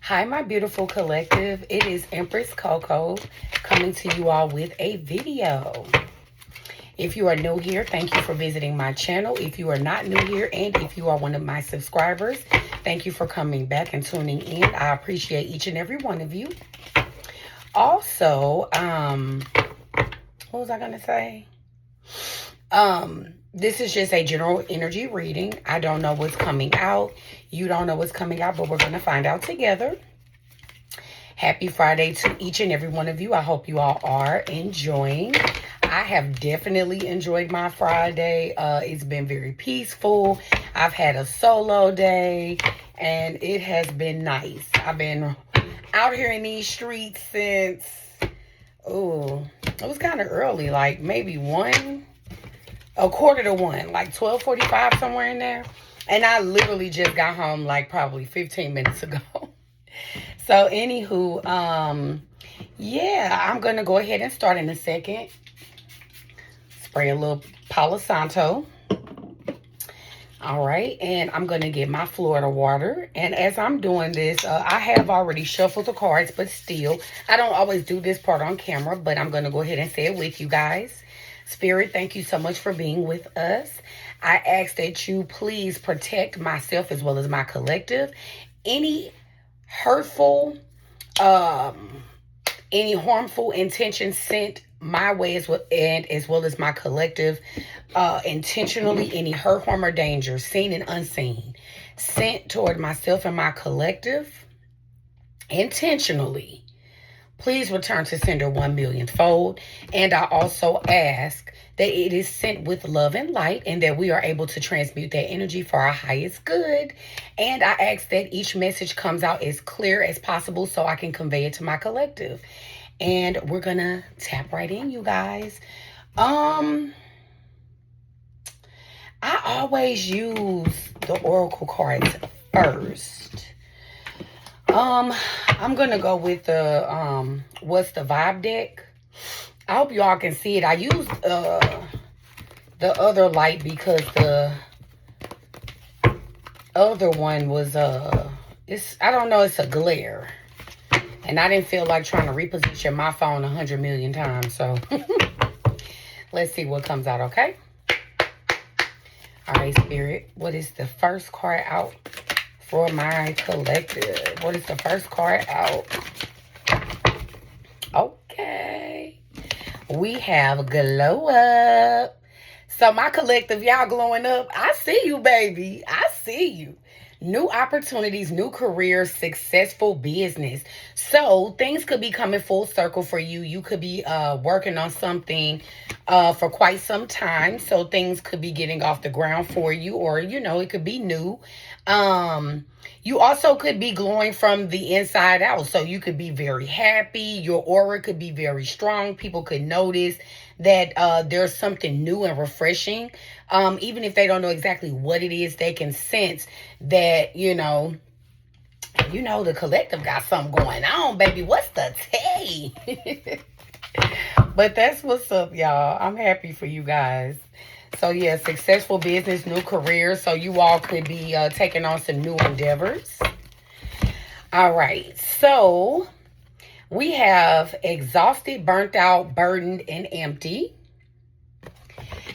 Hi, my beautiful collective. It is Empress Coco coming to you all with a video. If you are new here, thank you for visiting my channel. If you are not new here, and if you are one of my subscribers, thank you for coming back and tuning in. I appreciate each and every one of you. Also, what was I going to say? This is just a general energy reading. I don't know what's coming out. You don't know what's coming out, but we're going to find out together. Happy Friday to each and every one of you. I hope you all are enjoying. I have definitely enjoyed my Friday. It's been very peaceful. I've had a solo day, and it has been nice. I've been out here in these streets since, it was kind of early, like maybe 1:45, like 12:45, somewhere in there. And I literally just got home like probably 15 minutes ago. So anywho, yeah, I'm going to go ahead and start in a second. Spray a little Palo Santo. All right, and I'm going to get my Florida water. And as I'm doing this, I have already shuffled the cards, but still, I don't always do this part on camera, but I'm going to go ahead and say it with you guys. Spirit, thank you so much for being with us. I ask that you please protect myself as well as my collective. Any hurtful, any harmful intentions sent my way as well as my collective, intentionally, any hurt, harm, or danger, seen and unseen, sent toward myself and my collective, intentionally, please return to sender 1,000,000-fold. And I also ask that it is sent with love and light, and that we are able to transmute that energy for our highest good. And I ask that each message comes out as clear as possible so I can convey it to my collective. And we're gonna tap right in, you guys. I always use the oracle cards first. I'm gonna go with the what's the vibe deck. I hope y'all can see it. I used the other light because the other one was I don't know, it's a glare. And I didn't feel like trying to reposition my phone 100 million times. So let's see what comes out, okay? All right, Spirit. What is the first card out for my collective? What is the first card out? Okay. We have glow up. So my collective, y'all glowing up. I see you, baby. I see you. New opportunities, new careers, successful business. So things could be coming full circle for you. You could be working on something for quite some time. So things could be getting off the ground for you, or, you know, it could be new. You also could be glowing from the inside out. So you could be very happy. Your aura could be very strong. People could notice that there's something new and refreshing. Even if they don't know exactly what it is, they can sense that, you know, the collective got something going on, baby. What's the tea? But that's what's up, y'all. I'm happy for you guys. So, yeah, successful business, new career. So you all could be taking on some new endeavors. All right. So we have exhausted, burnt out, burdened, and empty.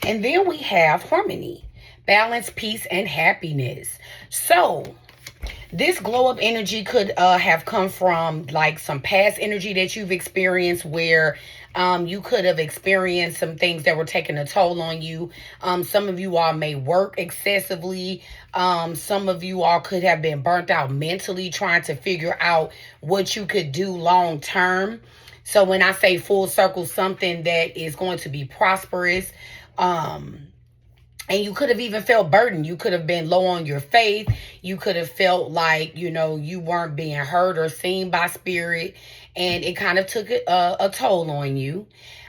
And then we have harmony, balance, peace, and happiness. So this glow up energy could have come from like some past energy that you've experienced, where you could have experienced some things that were taking a toll on you. Some of you all may work excessively. Some of you all could have been burnt out mentally trying to figure out what you could do long term. So when I say full circle, something that is going to be prosperous, and you could have even felt burdened. You could have been low on your faith. You could have felt like, you know, you weren't being heard or seen by spirit. And it kind of took a toll on you.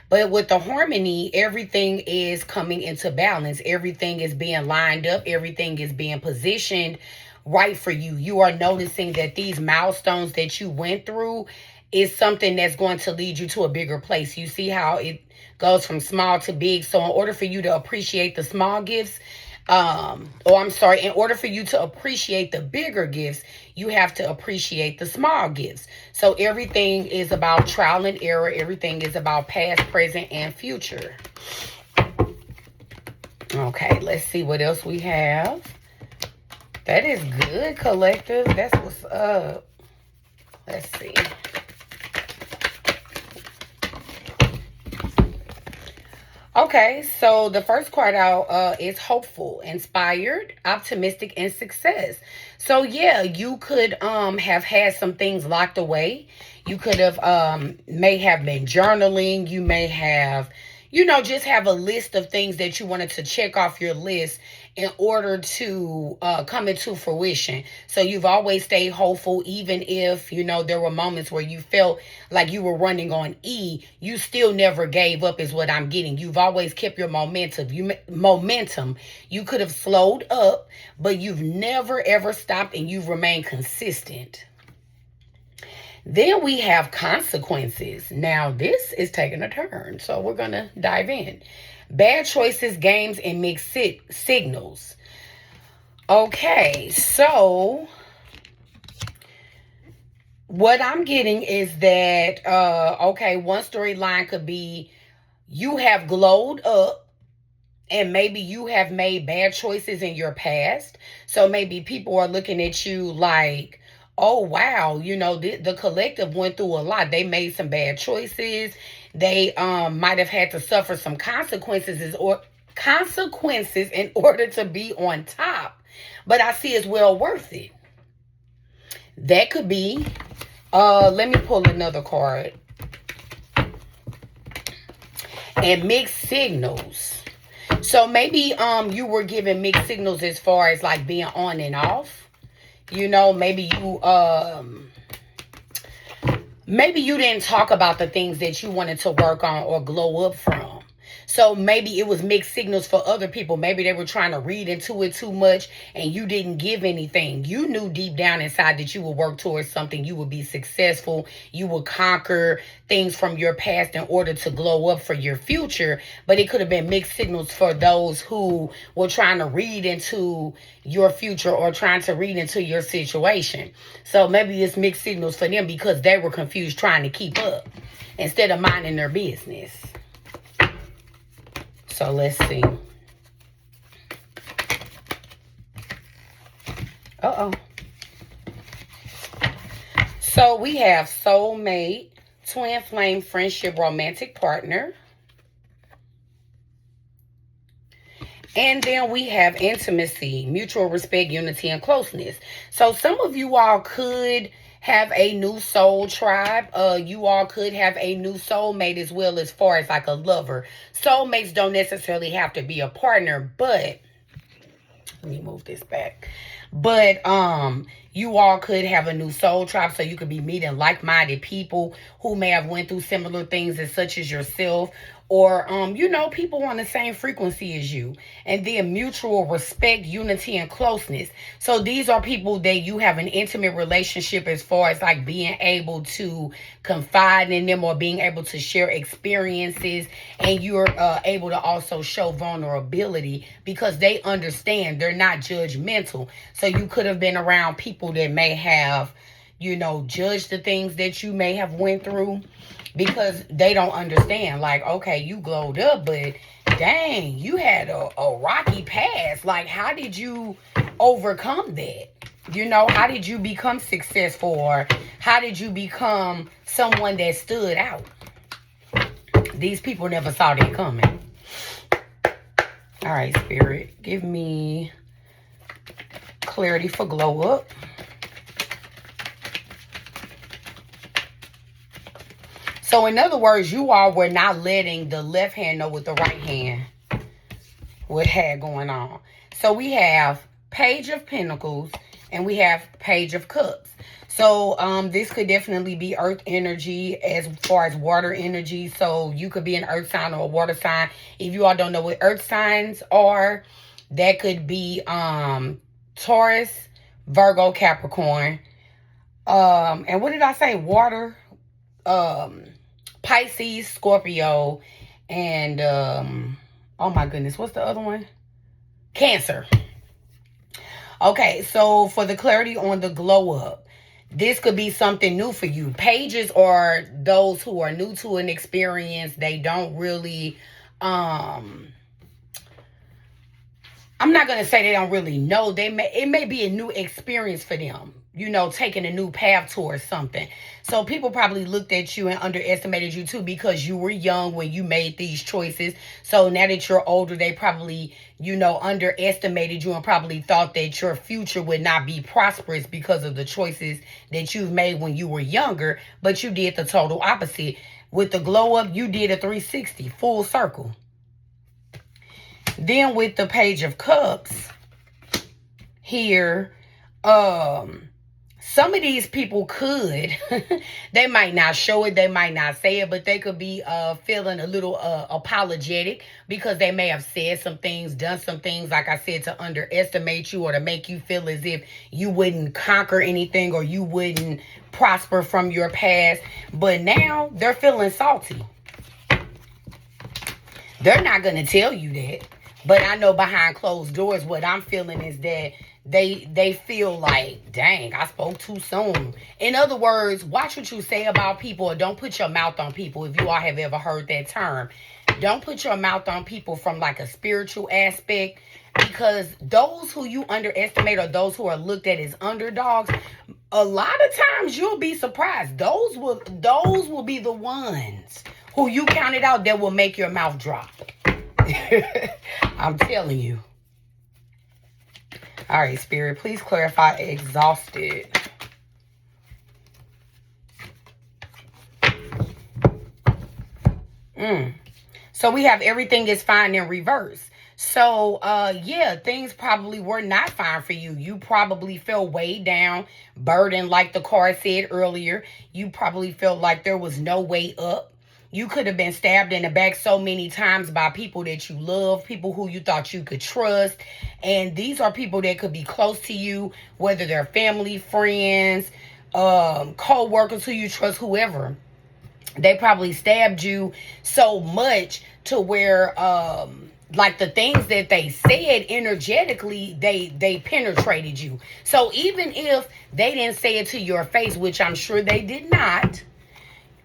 But with the harmony, everything is coming into balance. Everything is being lined up. Everything is being positioned right for you. You are noticing that these milestones that you went through is something that's going to lead you to a bigger place. You see how it goes from small to big. So in order for you to appreciate the small gifts, Or I'm sorry, in order for you to appreciate the bigger gifts, you have to appreciate the small gifts. So everything is about trial and error. Everything is about past, present, and future. Okay, let's see what else we have. That is good, collective. That's what's up. Let's see. Okay, so the first card out is hopeful, inspired, optimistic, and success. So yeah, you could have had some things locked away. You could have may have been journaling. You may have, just have a list of things that you wanted to check off your list in order to come into fruition. So you've always stayed hopeful, even if, there were moments where you felt like you were running on E, you still never gave up is what I'm getting. You've always kept your momentum. You could have slowed up, but you've never ever stopped and you've remained consistent. Then we have consequences. Now, this is taking a turn, so we're going to dive in. Bad choices, games, and mixed signals. Okay, so what I'm getting is that, one storyline could be you have glowed up and maybe you have made bad choices in your past. So maybe people are looking at you like, oh, wow, the collective went through a lot. They made some bad choices. They might have had to suffer some consequences in order to be on top. But I see it's well worth it. That could be, let me pull another card. And mixed signals. So maybe you were given mixed signals as far as like being on and off. Maybe you didn't talk about the things that you wanted to work on or glow up from. So maybe it was mixed signals for other people. Maybe they were trying to read into it too much and you didn't give anything. You knew deep down inside that you would work towards something. You would be successful. You would conquer things from your past in order to glow up for your future. But it could have been mixed signals for those who were trying to read into your future or trying to read into your situation. So maybe it's mixed signals for them because they were confused trying to keep up instead of minding their business. So let's see. So we have soulmate, twin flame, friendship, romantic partner. And then we have intimacy, mutual respect, unity, and closeness. So some of you all could have a new soul tribe. You all could have a new soulmate as well, as far as like a lover. Soulmates don't necessarily have to be a partner, but let me move this back. But you all could have a new soul tribe, so you could be meeting like-minded people who may have went through similar things as such as yourself, or people on the same frequency as you. And then mutual respect, unity, and closeness. So these are people that you have an intimate relationship as far as like being able to confide in them or being able to share experiences, and you're able to also show vulnerability because they understand. They're not judgmental. So you could have been around people that may have judged the things that you may have went through because they don't understand. Like, okay, you glowed up, but dang, you had a rocky past. Like, how did you overcome that? How did you become successful, or how did you become someone that stood out? These people never saw that coming. All right, Spirit, give me clarity for glow up. So in other words, you all were not letting the left hand know what the right hand what had going on. So we have Page of Pentacles and we have Page of Cups. So this could definitely be earth energy as far as water energy. So you could be an earth sign or a water sign. If you all don't know what earth signs are, that could be Taurus, Virgo, Capricorn. And what did I say? Water, Pisces, Scorpio, and oh my goodness, what's the other one? Cancer. Okay, so for the clarity on the glow up, this could be something new for you. Pages are those who are new to an experience. They don't really, I'm not gonna say they don't really know. It may be a new experience for them. You know, taking a new path towards something. So people probably looked at you and underestimated you too because you were young when you made these choices. So now that you're older, they probably, underestimated you and probably thought that your future would not be prosperous because of the choices that you've made when you were younger. But you did the total opposite. With the glow up, you did a 360, full circle. Then with the Page of Cups here, some of these people could, they might not show it, they might not say it, but they could be feeling a little apologetic because they may have said some things, done some things, like I said, to underestimate you or to make you feel as if you wouldn't conquer anything or you wouldn't prosper from your past. But now they're feeling salty. They're not going to tell you that. But I know behind closed doors, what I'm feeling is that they feel like, dang, I spoke too soon. In other words, watch what you say about people, or don't put your mouth on people, if you all have ever heard that term. Don't put your mouth on people from like a spiritual aspect, because those who you underestimate or those who are looked at as underdogs, a lot of times you'll be surprised. Those will be the ones who you counted out that will make your mouth drop. I'm telling you. All right, Spirit, please clarify exhausted. So we have everything is fine in reverse. So, yeah, things probably were not fine for you. You probably felt weighed down, burdened, like the card said earlier. You probably felt like there was no way up. You could have been stabbed in the back so many times by people that you love, people who you thought you could trust. And these are people that could be close to you, whether they're family, friends, co-workers who you trust, whoever. They probably stabbed you so much to where, like the things that they said energetically, they penetrated you. So even if they didn't say it to your face, which I'm sure they did not,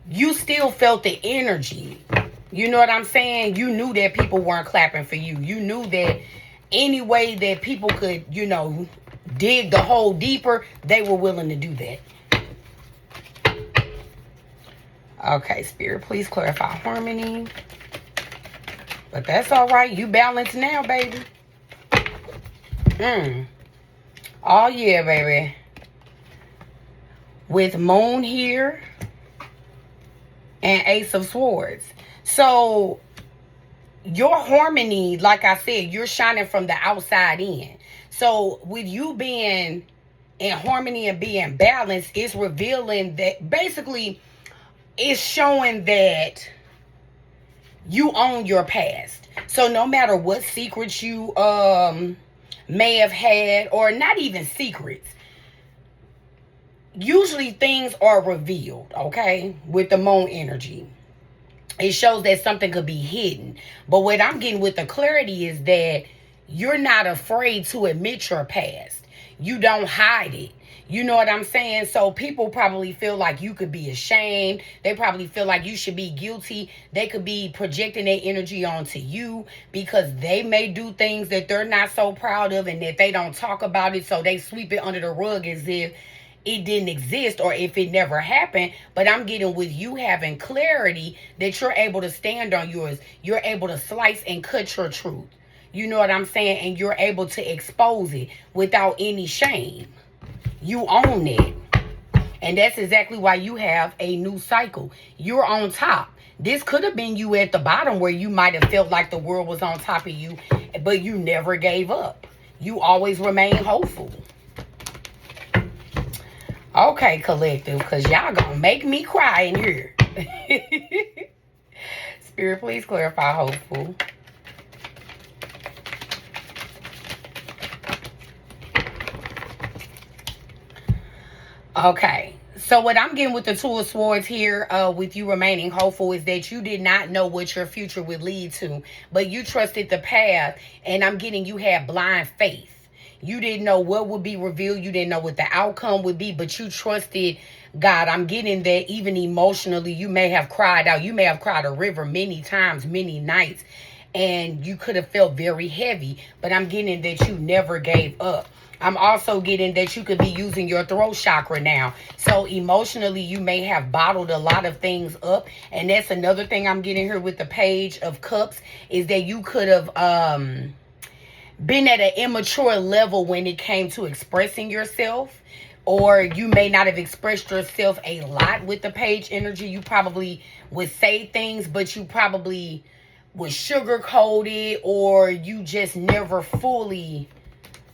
you still felt the energy. You know what I'm saying? You knew that people weren't clapping for you. You knew that any way that people could, dig the hole deeper, they were willing to do that. Okay, Spirit, please clarify harmony. But that's all right. You balance now, baby. Oh, yeah, baby. With Moon here and Ace of Swords. So your harmony, like I said, you're shining from the outside in. So with you being in harmony and being balanced, it's revealing that basically it's showing that you own your past. So no matter what secrets you may have had, or not even secrets, usually things are revealed, okay, with the moon energy. It shows that something could be hidden. But what I'm getting with the clarity is that you're not afraid to admit your past. You don't hide it. You know what I'm saying? So people probably feel like you could be ashamed. They probably feel like you should be guilty. They could be projecting their energy onto you because they may do things that they're not so proud of and that they don't talk about it. So they sweep it under the rug as if it didn't exist or if it never happened. But I'm getting with you having clarity that you're able to stand on yours. You're able to slice and cut your truth. You know what I'm saying? And you're able to expose it without any shame. You own it. And that's exactly why you have a new cycle. You're on top. This could have been you at the bottom where you might have felt like the world was on top of you, but you never gave up. You always remain hopeful. Okay, collective, because y'all gonna make me cry in here. Spirit, please clarify hopeful. Okay, So what I'm getting with the Two of Swords here, with you remaining hopeful, is that you did not know what your future would lead to, but you trusted the path, and I'm getting you had blind faith. You didn't know what would be revealed. You didn't know what the outcome would be, but you trusted God. I'm getting that even emotionally, you may have cried out. You may have cried a river many times, many nights, and you could have felt very heavy, but I'm getting that you never gave up. I'm also getting that you could be using your throat chakra now. So emotionally, you may have bottled a lot of things up. And that's another thing I'm getting here with the Page of Cups, is that you could have been at an immature level when it came to expressing yourself. Or you may not have expressed yourself a lot with the Page energy. You probably would say things, but you probably would sugarcoat it, or you just never fully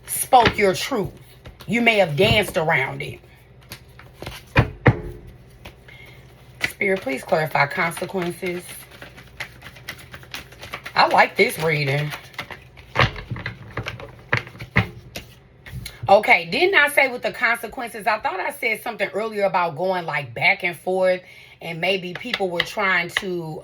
spoke your truth. You may have danced around it. Spirit, please clarify consequences. I like this reading. Okay, didn't I say with the consequences? I thought I said something earlier about going like back and forth, and maybe people were trying to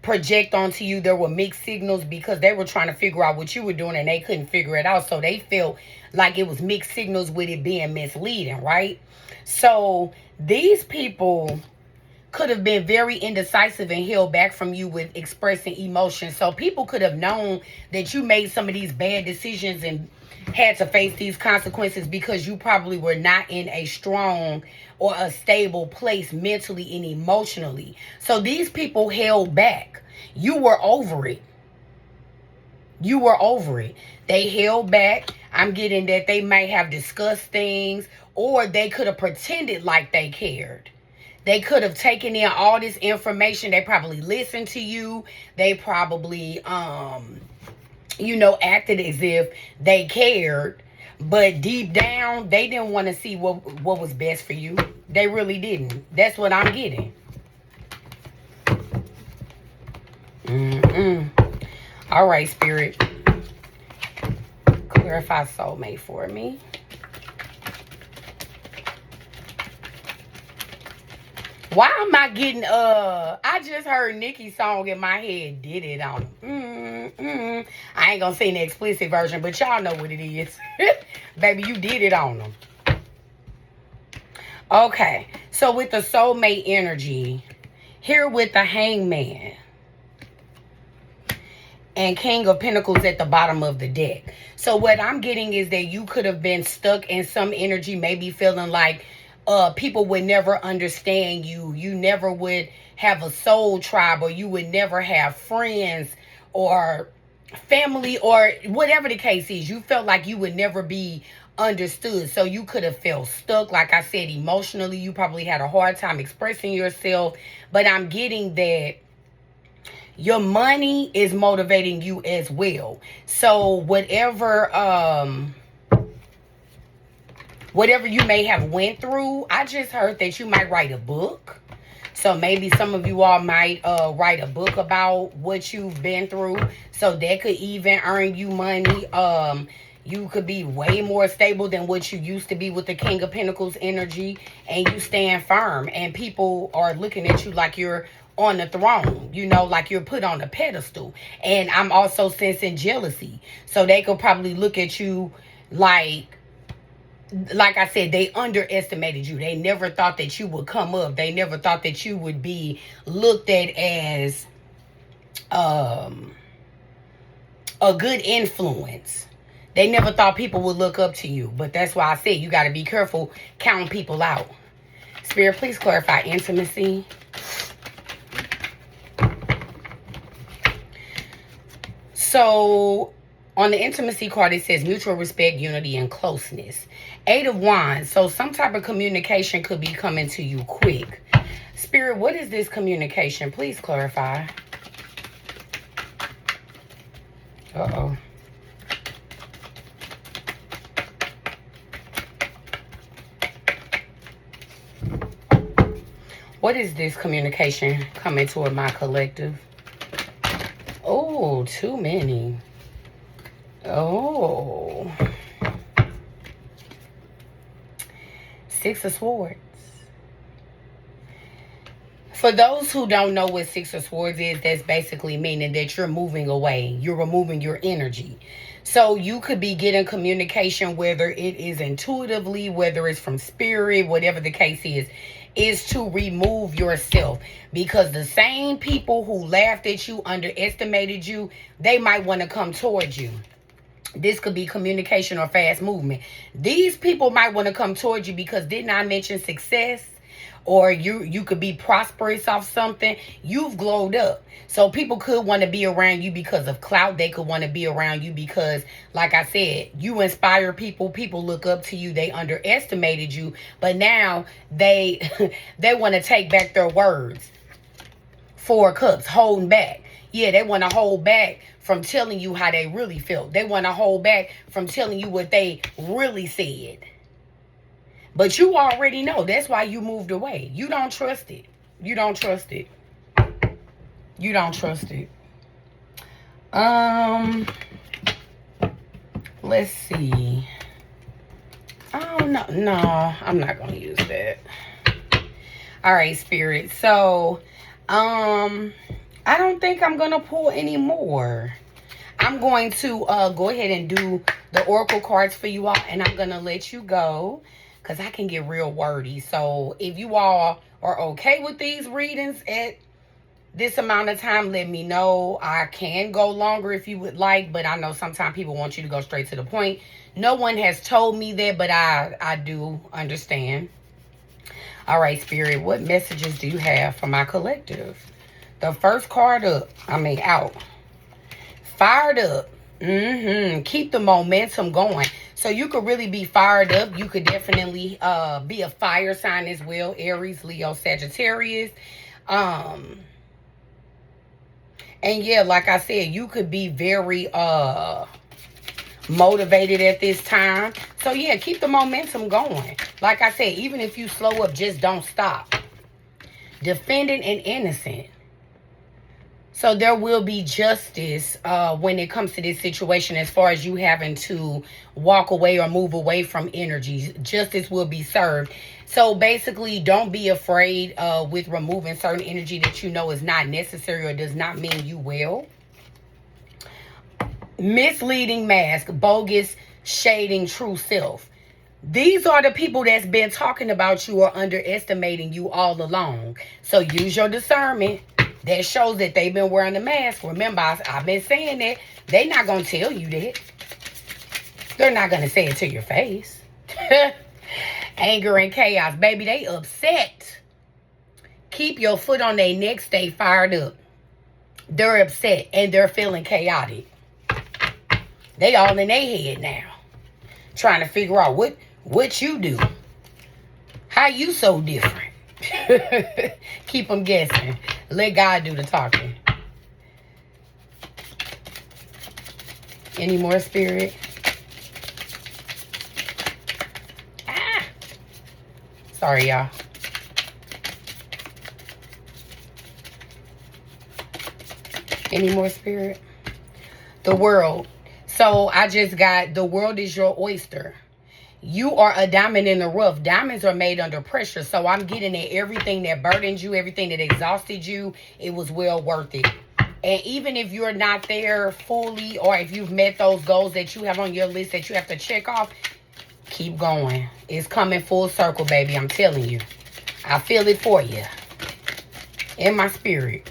project onto you. There were mixed signals because they were trying to figure out what you were doing and they couldn't figure it out. So they felt like it was mixed signals with it being misleading, right? So these people could have been very indecisive and held back from you with expressing emotion. So people could have known that you made some of these bad decisions and had to face these consequences because you probably were not in a strong or a stable place mentally and emotionally. So these people held back. You were over it. You were over it. They held back. I'm getting that they might have discussed things, or they could have pretended like they cared. They could have taken in all this information. They probably listened to you. They probably acted as if they cared, but deep down, they didn't want to see what was best for you. They really didn't. That's what I'm getting. All right, Spirit. Clarify soulmate for me. Why am I getting, I just heard Nicki's song in my head, Did It on them. I ain't gonna sing the explicit version, but y'all know what it is. Baby, you did it on them. Okay, so with the soulmate energy, here with the Hangman and King of Pentacles at the bottom of the deck. So what I'm getting is that you could have been stuck in some energy, maybe feeling like people would never understand you. You never would have a soul tribe, or you would never have friends or family, or whatever the case is. You felt like you would never be understood. So you could have felt stuck. Like I said, emotionally, you probably had a hard time expressing yourself. But I'm getting that your money is motivating you as well. So whatever you may have went through, I just heard that you might write a book. So maybe some of you all might write a book about what you've been through. So that could even earn you money. You could be way more stable than what you used to be with the King of Pentacles energy. And you stand firm. And people are looking at you like you're on the throne. Like you're put on a pedestal. And I'm also sensing jealousy. So they could probably look at you like I said, they underestimated you. They never thought that you would come up. They never thought that you would be looked at as a good influence. They never thought people would look up to you. But that's why I said you got to be careful counting people out. Spirit, please clarify intimacy. So on the intimacy card, it says mutual respect, unity, and closeness. 8 of Wands. So some type of communication could be coming to you quick. Spirit, what is this communication? Please clarify. Uh-oh. What is this communication coming toward my collective? Oh, too many. Oh. 6 of Swords. For those who don't know what Six of Swords is, that's basically meaning that you're moving away. You're removing your energy. So you could be getting communication, whether it is intuitively, whether it's from spirit, whatever the case is to remove yourself. Because the same people who laughed at you, underestimated you, they might want to come towards you. This could be communication or fast movement. These people might want to come towards you because didn't I mention success? Or you could be prosperous off something. You've glowed up. So people could want to be around you because of clout. They could want to be around you because, like I said, you inspire people. People look up to you. They underestimated you. But now they they want to take back their words. Four of Cups, holding back. Yeah, they want to hold back from telling you how they really felt. They want to hold back from telling you what they really said. But you already know. That's why you moved away. You don't trust it. You don't trust it. You don't trust it. Let's see. Oh, no. No, I'm not going to use that. All right, Spirit. So, I don't think I'm going to pull any more. I'm going to go ahead and do the oracle cards for you all. And I'm going to let you go. Because I can get real wordy. So if you all are okay with these readings at this amount of time, let me know. I can go longer if you would like. But I know sometimes people want you to go straight to the point. No one has told me that. But I do understand. All right, Spirit. What messages do you have for my collective? The first card out. Fired up. Keep the momentum going. So you could really be fired up. You could definitely be a fire sign as well. Aries, Leo, Sagittarius. And yeah, like I said, you could be very motivated at this time. So yeah, keep the momentum going. Like I said, even if you slow up, just don't stop. Defending and innocent. So there will be justice when it comes to this situation as far as you having to walk away or move away from energies. Justice will be served. So basically, don't be afraid with removing certain energy that you know is not necessary or does not mean you will. Misleading mask, bogus, shading true self. These are the people that's been talking about you or underestimating you all along. So use your discernment. That shows that they've been wearing the mask. Remember, I've been saying that. They're not going to tell you that. They're not going to say it to your face. Anger and chaos. Baby, they upset. Keep your foot on their neck. Stay fired up. They're upset and they're feeling chaotic. They all in their head now. Trying to figure out what you do. How you so different. Keep them guessing. Let God do the talking. Any more, Spirit? Sorry, y'all. Any more, Spirit? The world. So I just got the world is your oyster. You are a diamond in the rough. Diamonds are made under pressure. So I'm getting that everything that burdened you, everything that exhausted you, it was well worth it. And even if you're not there fully, or if you've met those goals that you have on your list that you have to check off, keep going. It's coming full circle, baby. I'm telling you. I feel it for you. In my spirit.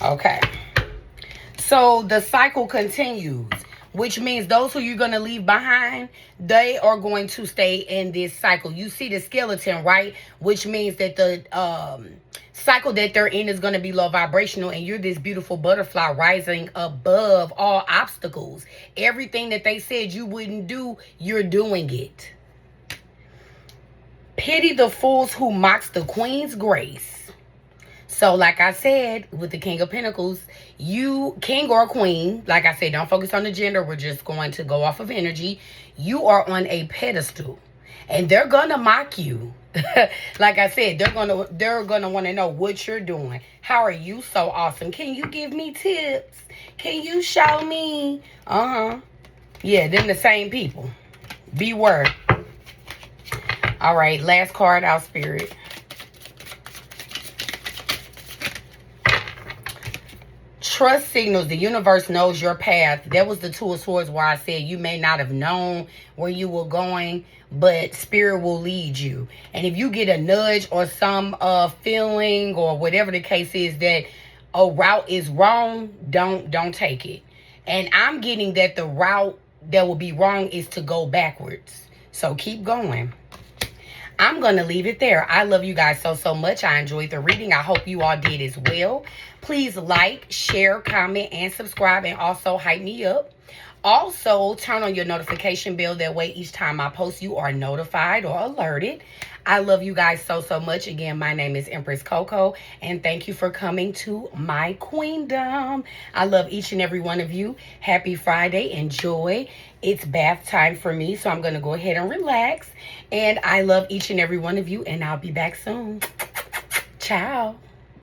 Okay. So the cycle continues, which means those who you're going to leave behind, they are going to stay in this cycle. You see the skeleton, right? Which means that the cycle that they're in is going to be low vibrational, and you're this beautiful butterfly rising above all obstacles. Everything that they said you wouldn't do, you're doing it. Pity the fools who mocks the queen's grace. So, like I said, with the King of Pentacles, you, king or queen, like I said, don't focus on the gender. We're just going to go off of energy. You are on a pedestal, and they're going to mock you. Like I said, they're gonna want to know what you're doing. How are you so awesome? Can you give me tips? Can you show me? Yeah, them the same people. Beware. All right, last card out, Spirit. Trust signals. The universe knows your path. That was the Two of Swords where I said you may not have known where you were going, but Spirit will lead you. And if you get a nudge or some feeling or whatever the case is that a route is wrong, don't take it. And I'm getting that the route that will be wrong is to go backwards. So keep going. I'm going to leave it there. I love you guys so much. I enjoyed the reading. I hope you all did as well. Please like, share, comment, and subscribe, and also hype me up. Also, turn on your notification bell. That way, each time I post, you are notified or alerted. I love you guys so much. Again, my name is Empress Coco, and thank you for coming to My Queendom. I love each and every one of you. Happy Friday. Enjoy. It's bath time for me, so I'm going to go ahead and relax. And I love each and every one of you, and I'll be back soon. Ciao.